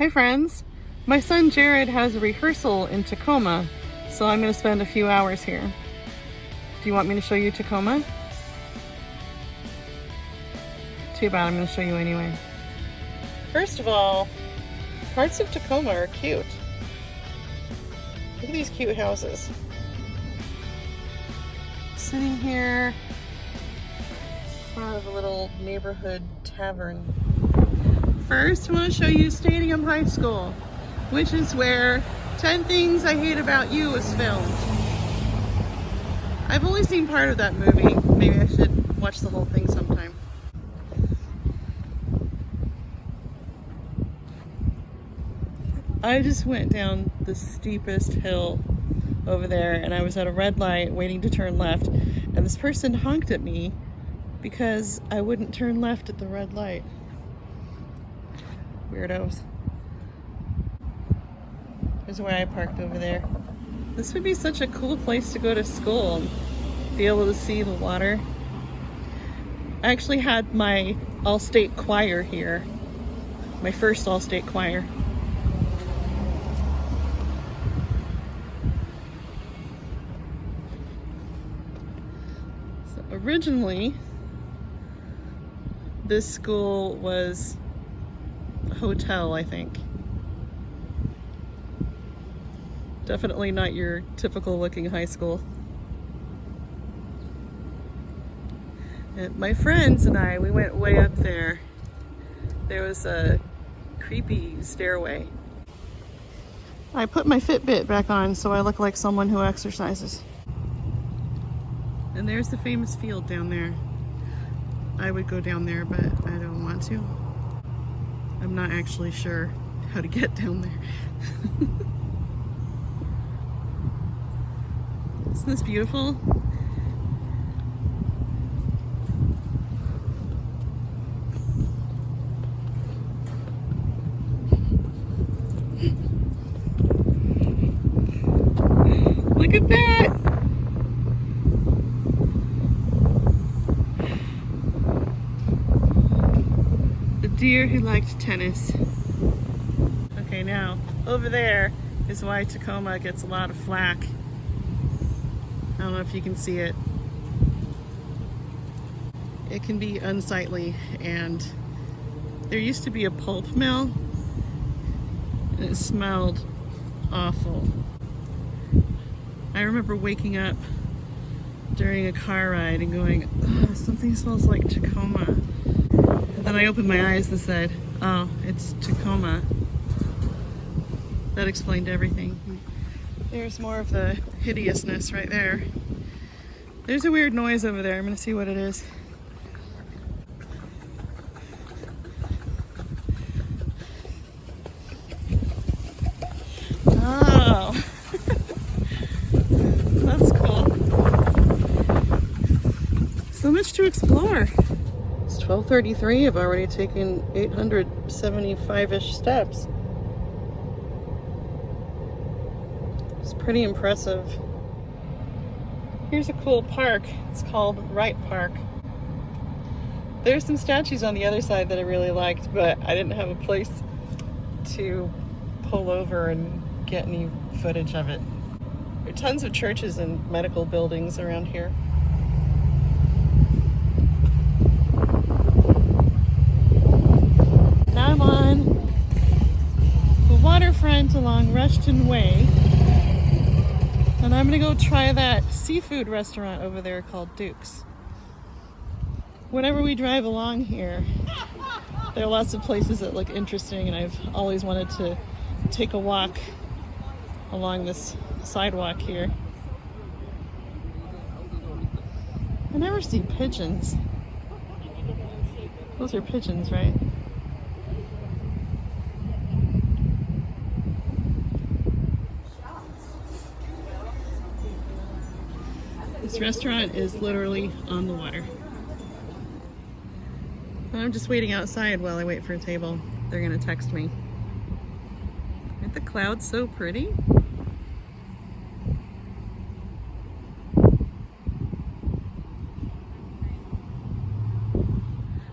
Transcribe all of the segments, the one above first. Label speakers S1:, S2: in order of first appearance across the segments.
S1: Hi friends! My son Jared has a rehearsal in Tacoma, so I'm going to spend a few hours here. Do you want me to show you Tacoma? Too bad, I'm going to show you anyway. First of all, parts of Tacoma are cute. Look at these cute houses. Sitting here in front of a little neighborhood tavern. First, I want to show you Stadium High School, which is where 10 Things I Hate About You was filmed. I've only seen part of that movie. Maybe I should watch the whole thing sometime. I just went down the steepest hill over there and I was at a red light waiting to turn left, and this person honked at me because I wouldn't turn left at the red light. Weirdos. Here's where I parked over there. This would be such a cool place to go to school and be able to see the water. I actually had my all-state choir here. My first all-state choir. So originally, this school was a hotel, I think. Definitely not your typical looking high school. And my friends and I, we went way up there. There was a creepy stairway. I put my Fitbit back on so I look like someone who exercises. And there's the famous field down there. I would go down there, but I don't want to. I'm not actually sure how to get down there. Isn't this beautiful? Look at that! The deer who liked tennis. Okay, now over there is why Tacoma gets a lot of flack. I don't know if you can see it. It can be unsightly, and there used to be a pulp mill and it smelled awful. I remember waking up during a car ride and going, oh, something smells like Tacoma. And then I opened my eyes and said, oh, it's Tacoma. That explained everything. There's more of the hideousness right there. There's a weird noise over there. I'm gonna see what it is. Oh, that's cool. So much to explore. It's 12:33. I've already taken 875-ish steps. It's pretty impressive. Here's a cool park. It's called Wright Park. There's some statues on the other side that I really liked, but I didn't have a place to pull over and get any footage of it. There are tons of churches and medical buildings around here. Now I'm on the waterfront along Rushton Way. And I'm gonna go try that seafood restaurant over there called Duke's. Whenever we drive along here, there are lots of places that look interesting, and I've always wanted to take a walk along this sidewalk here. I never see pigeons. Those are pigeons, right? This restaurant is literally on the water. I'm just waiting outside while I wait for a table. They're gonna text me. Aren't the clouds so pretty?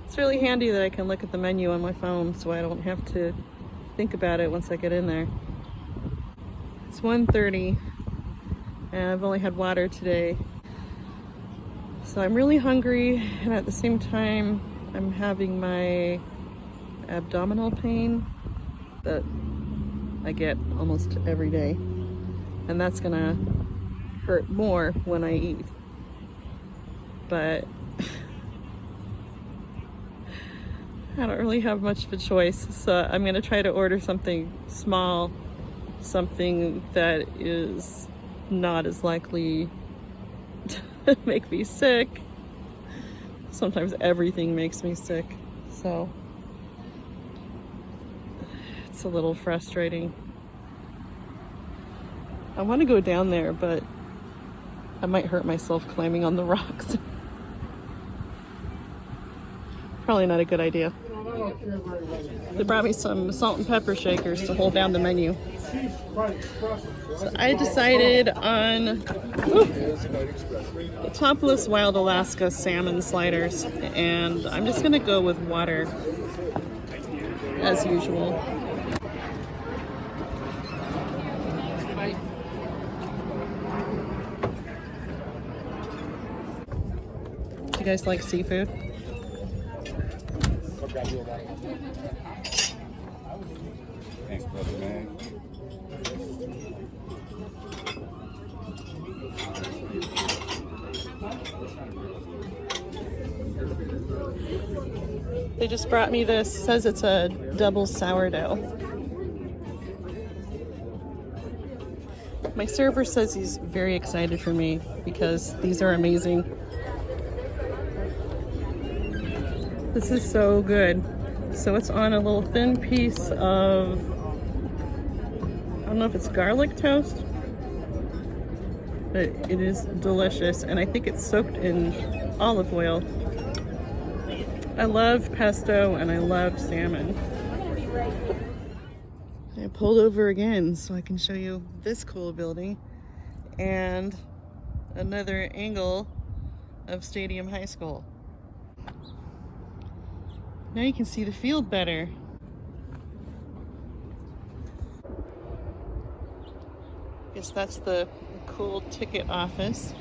S1: It's really handy that I can look at the menu on my phone so I don't have to think about it once I get in there. It's 1:30 and I've only had water today. So I'm really hungry, and at the same time I'm having my abdominal pain that I get almost every day. And that's gonna hurt more when I eat. But I don't really have much of a choice, so I'm gonna try to order something small, something that is not as likely to make me sick. Sometimes everything makes me sick, so it's a little frustrating. I want to go down there, but I might hurt myself climbing on the rocks. Probably not a good idea. They brought me some salt and pepper shakers to hold down the menu. So I decided on the topless wild Alaska salmon sliders, and I'm just gonna go with water as usual. Do you guys like seafood?
S2: Thanks, brother, man.
S1: They just brought me this. It says it's a double sourdough. My server says he's very excited for me because these are amazing. This is so good. So it's on a little thin piece of, I don't know if it's garlic toast, but it is delicious, and I think it's soaked in olive oil. I love pesto and I love salmon. I pulled over again so I can show you this cool building and another angle of Stadium High School. Now you can see the field better. Guess that's the cool ticket office.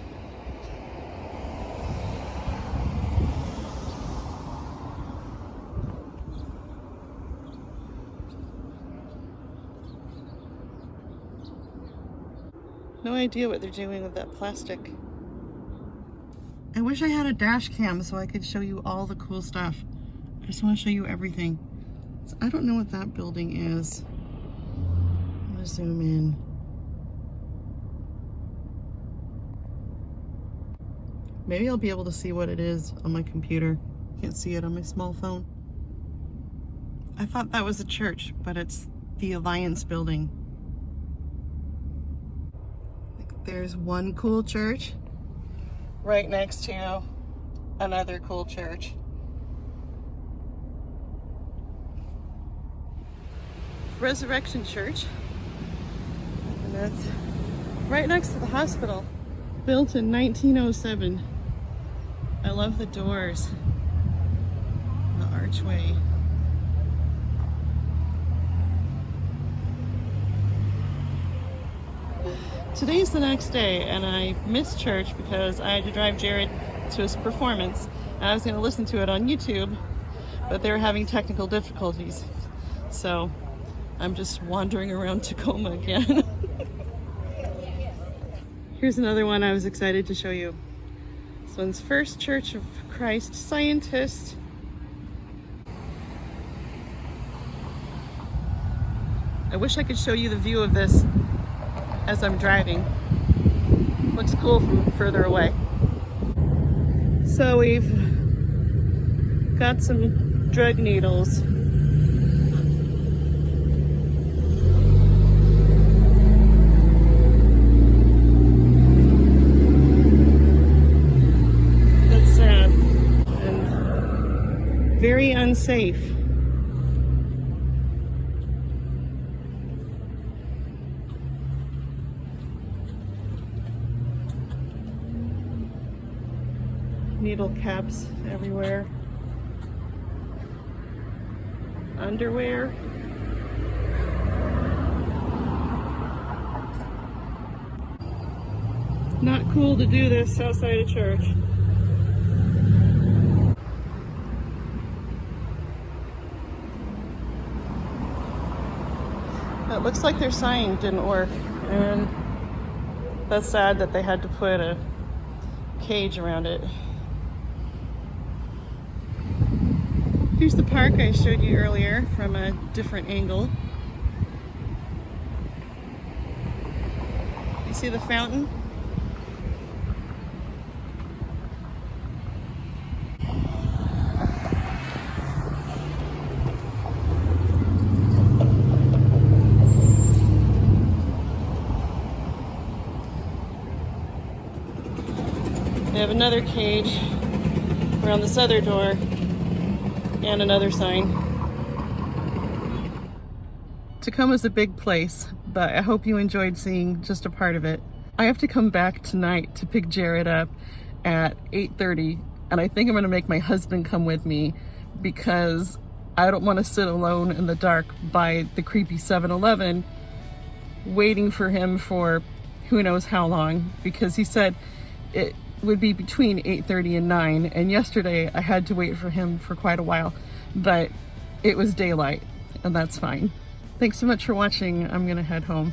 S1: No idea what they're doing with that plastic. I wish I had a dash cam so I could show you all the cool stuff. I just want to show you everything. So I don't know what that building is. I'm gonna zoom in. Maybe I'll be able to see what it is on my computer. Can't see it on my small phone. I thought that was a church, but it's the Alliance building. There's one cool church right next to another cool church. Resurrection Church, and that's right next to the hospital. Built in 1907. I love the doors, the archway. Today's the next day, and I missed church because I had to drive Jared to his performance. I was going to listen to it on YouTube, but they were having technical difficulties. So I'm just wandering around Tacoma again. Here's another one I was excited to show you. This one's First Church of Christ Scientist. I wish I could show you the view of this as I'm driving. Looks cool from further away. So we've got some drug needles. That's sad and very unsafe. Needle caps everywhere. Underwear. Not cool to do this outside of church. It looks like their sign didn't work, and that's sad that they had to put a cage around it. Here's the park I showed you earlier from a different angle. You see the fountain? They have another cage around this other door and another sign. Tacoma's a big place, but I hope you enjoyed seeing just a part of it. I have to come back tonight to pick Jared up at 8:30, and I think I'm gonna make my husband come with me because I don't want to sit alone in the dark by the creepy 7-Eleven waiting for him for who knows how long, because he said it would be between 8:30 and 9, and yesterday I had to wait for him for quite a while, but it was daylight, and that's fine. Thanks so much for watching. I'm gonna head home.